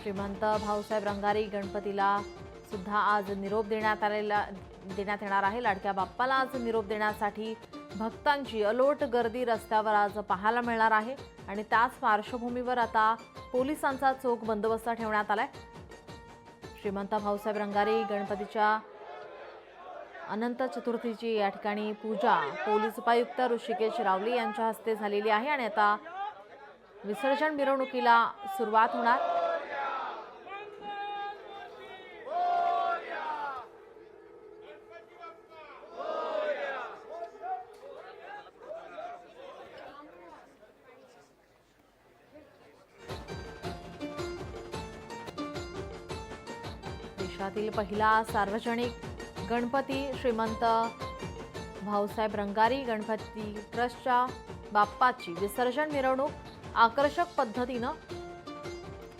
श्रीमंत भाऊसाहेब रंगारी गणपतीला सुद्धा आज निरोप देण्यात येणार आहे। लाडक्या बाप्पाला आज निरोप देण्यासाठी भक्तांची अलोट गर्दी रस्त्यावर आज पाहायला मिळणार आहे आणि त्याच पार्श्वभूमीवर आता पोलिसांचा चोख बंदोबस्त ठेवण्यात आलाय। श्रीमंत भाऊसाहेब रंगारी गणपतीच्या अनंत चतुर्थीची या ठिकाणी पूजा पोलीस उपायुक्त ऋषिकेश रावले यांच्या हस्ते झालेली आहे आणि आता विसर्जन मिरवणुकीला सुरुवात होणार। देशातील पहिला सार्वजनिक गणपती श्रीमंत भाऊसाहेब रंगारी गणपती ट्रस्टच्या बाप्पाची विसर्जन मिरवणूक आकर्षक पद्धतीने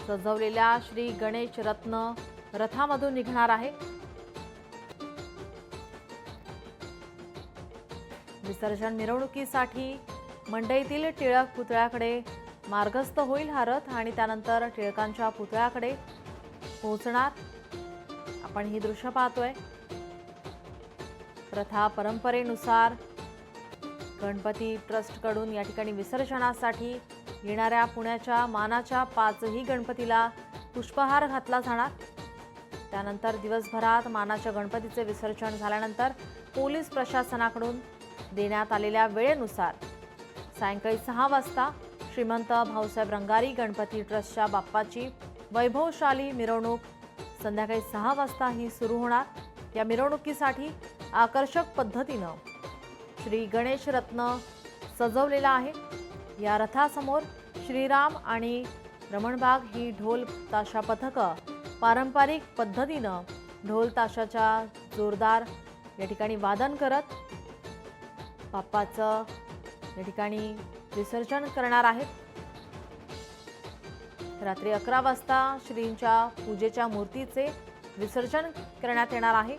सजवलेल्या श्री गणेश रत्न रथामधून निघणार आहे। विसर्जन मिरवणुकीसाठी मंडईतील टिळक पुतळ्याकडे मार्गस्थ होईल हा रथ आणि त्यानंतर टिळकांच्या पुतळ्याकडे पोहोचणार। आपण ही दृश्य पाहतोय। प्रथा परंपरेनुसार गणपती ट्रस्टकडून या ठिकाणी विसर्जनासाठी येणाऱ्या पुण्याच्या मानाच्या 5ही गणपतीला पुष्पहार घातला जाणार। त्यानंतर दिवसभरात मानाच्या गणपतीचे विसर्जन झाल्यानंतर पोलीस प्रशासनाकडून देण्यात आलेल्या वेळेनुसार सायंकाळी 6 वाजता श्रीमंत भाऊसाहेब रंगारी गणपती ट्रस्टच्या बाप्पाची वैभवशाली मिरवणूक संध्याकाळी 6 वाजता ही सुरू होणार। या मिरवणुकीसाठी आकर्षक पद्धतीनं श्री गणेश रत्न सजवलेला आहे। या रथासमोर श्रीराम आणि रमणबाग ही ढोल ताशा पथकं पारंपरिक पद्धतीनं ढोल ताशाच्या जोरदार या ठिकाणी वादन करत बाप्पाचं या ठिकाणी विसर्जन करणार आहेत। रात्री 11 वाजता श्रींच्या पूजेच्या मूर्तीचे विसर्जन करण्यात येणार आहे।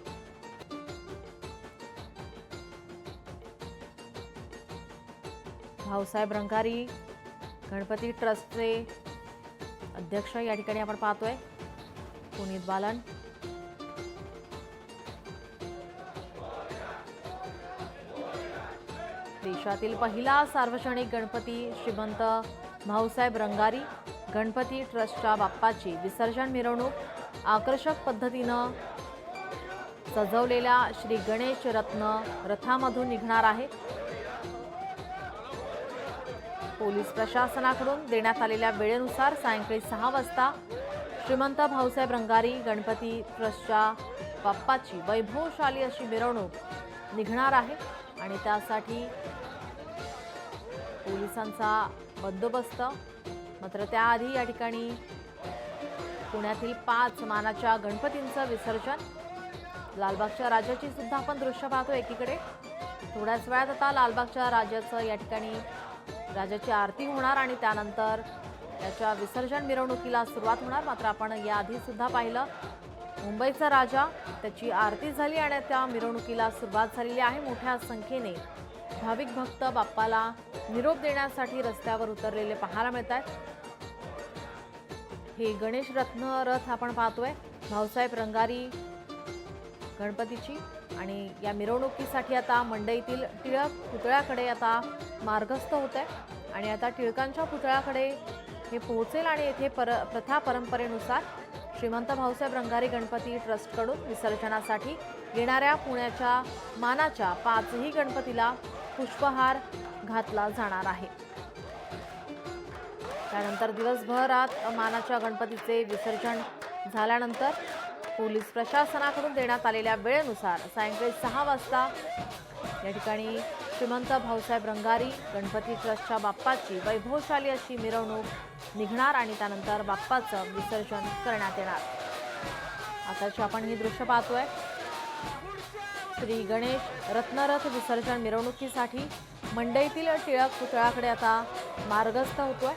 भाऊसाहेब रंगारी गणपती ट्रस्टचे अध्यक्ष या ठिकाणी आपण पाहतोय पुनीत बालन। देशातील पहिला सार्वजनिक गणपती श्रीमंत भाऊसाहेब रंगारी गणपती ट्रस्टच्या बाप्पाची विसर्जन मिरवणूक आकर्षक पद्धतीनं सजवलेल्या श्री गणेश रत्न रथामधून निघणार आहे। पोलीस प्रशासनाकडून देण्यात आलेल्या वेळेनुसार सायंकाळी 6 वाजता श्रीमंत भाऊसाहेब रंगारी गणपती ट्रस्टच्या बाप्पाची वैभवशाली अशी मिरवणूक निघणार आहे आणि त्यासाठी पोलिसांचा बंदोबस्त। मात्र त्याआधी या ठिकाणी पुण्यातील 5 मानाच्या गणपतींचं विसर्जन लालबागच्या राजाची सुद्धा आपण दृश्य पाहतो। एकीकडे थोड्याच वेळात आता लालबागच्या राजाचं या ठिकाणी राजाची आरती होणार आणि त्यानंतर त्याच्या विसर्जन मिरवणुकीला सुरुवात होणार। मात्र आपण याआधी सुद्धा पाहिलं मुंबईचा राजा त्याची आरती झाली आणि त्या मिरवणुकीला सुरुवात झालेली आहे। मोठ्या संख्येने भाविक भक्त बाप्पाला निरोप देण्यासाठी रस्त्यावर उतरलेले पाहायला मिळतात। हे गणेश रत्न रथ आपण पाहतोय भाऊसाहेब रंगारी गणपतीची आणि या मिरवणुकीसाठी आता मंडईतील टिळक पुतळ्याकडे आता मार्गस्थ होत आहे आणि आता टिळकांच्या पुतळ्याकडे हे पोहोचेल आणि येथे प्रथा परंपरेनुसार श्रीमंत भाऊसाहेब रंगारी गणपती ट्रस्टकडून विसर्जनासाठी येणाऱ्या पुण्याच्या मानाच्या 5ही गणपतीला पुष्पहार घातला जाणार आहे। त्यानंतर दिवसभरात मानाच्या गणपतीचे विसर्जन झाल्यानंतर पोलीस प्रशासनाकडून देण्यात आलेल्या वेळेनुसार सायंकाळी 6 वाजता या ठिकाणी श्रीमंत भाऊसाहेब रंगारी गणपती ट्रस्टच्या बाप्पाची वैभवशाली अशी मिरवणूक निघणार आणि त्यानंतर बाप्पाचं विसर्जन करण्यात येणार। आताची आपण ही दृश्य पाहतोय। श्री गणेश रत्नरथ विसर्जन मिरवणुकीसाठी मंडईतील टिळक पुतळ्याकडे आता मार्गस्थ होतोय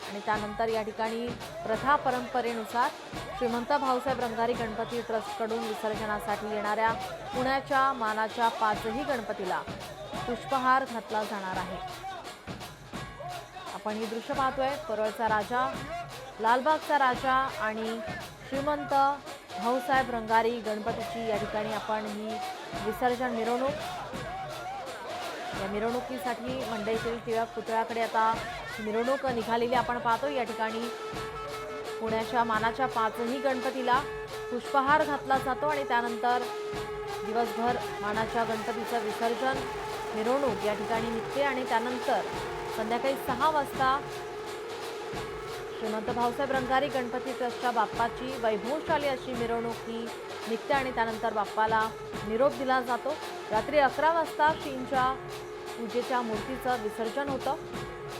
आणि त्यानंतर या ठिकाणी प्रथा परंपरेनुसार श्रीमंत भाऊसाहेब रंगारी गणपती ट्रस्टकडून विसर्जनासाठी येणाऱ्या पुण्याच्या मानाच्या 5ही गणपतीला पुष्पहार घातला जाणार आहे। आपण ही दृश्य पाहतोय। परळचा राजा लालबागचा राजा आणि श्रीमंत भाऊसाहेब रंगारी गणपतीची या ठिकाणी आपण ही विसर्जन मिरवणूक, या मिरवणुकीसाठी मंडईतील टिळक पुतळ्याकडे आता मिरवणूक निघालेली आपण पाहतो। या ठिकाणी पुण्याच्या मानाच्या 5ही गणपतीला पुष्पहार घातला जातो आणि त्यानंतर दिवसभर मानाच्या गणपतीचं विसर्जन मिरवणूक या ठिकाणी निघते आणि त्यानंतर संध्याकाळी 6 वाजता श्रीमंत भाऊसाहेब रंगारी गणपती ट्रस्टच्या बाप्पाची वैभवशाली अशी मिरवणूक ही निघते आणि त्यानंतर बाप्पाला निरोप दिला जातो। रात्री 11 वाजता श्रींच्या पूजेच्या मूर्तीचं विसर्जन होतं।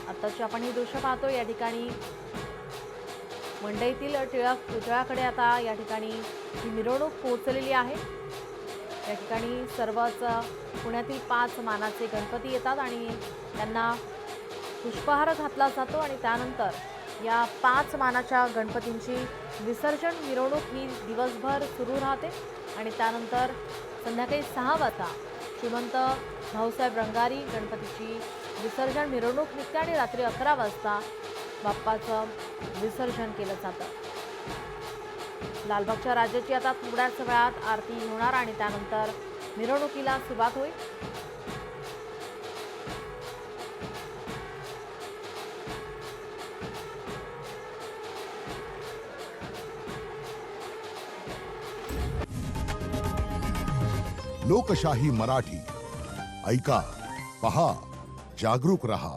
आताची आपण ही दृश्य पाहतो। या ठिकाणी मंडईतील टिळक पुतळ्याकडे आता या ठिकाणी ही मिरवणूक पोहोचलेली आहे। या ठिकाणी सर्वच पुण्यातील 5 मानाचे गणपती येतात आणि त्यांना पुष्पहार घातला जातो आणि त्यानंतर या 5 मानाच्या गणपतींची विसर्जन मिरवणूक ही दिवसभर सुरू राहते आणि त्यानंतर संध्याकाळी 6 वाजता श्रीमंत भाऊसाहेब रंगारी गणपतीची विसर्जन मिरवणूक निघते आणि रात्री 11 वाजता बाप्पाचं विसर्जन केलं जातं। लालबागच्या राजाची आता थोड्याच वेळात आरती होणार आणि त्यानंतर मिरवणुकीला सुरुवात होईल। लोकशाही मराठी ऐका, पहा, जागरूक रहा।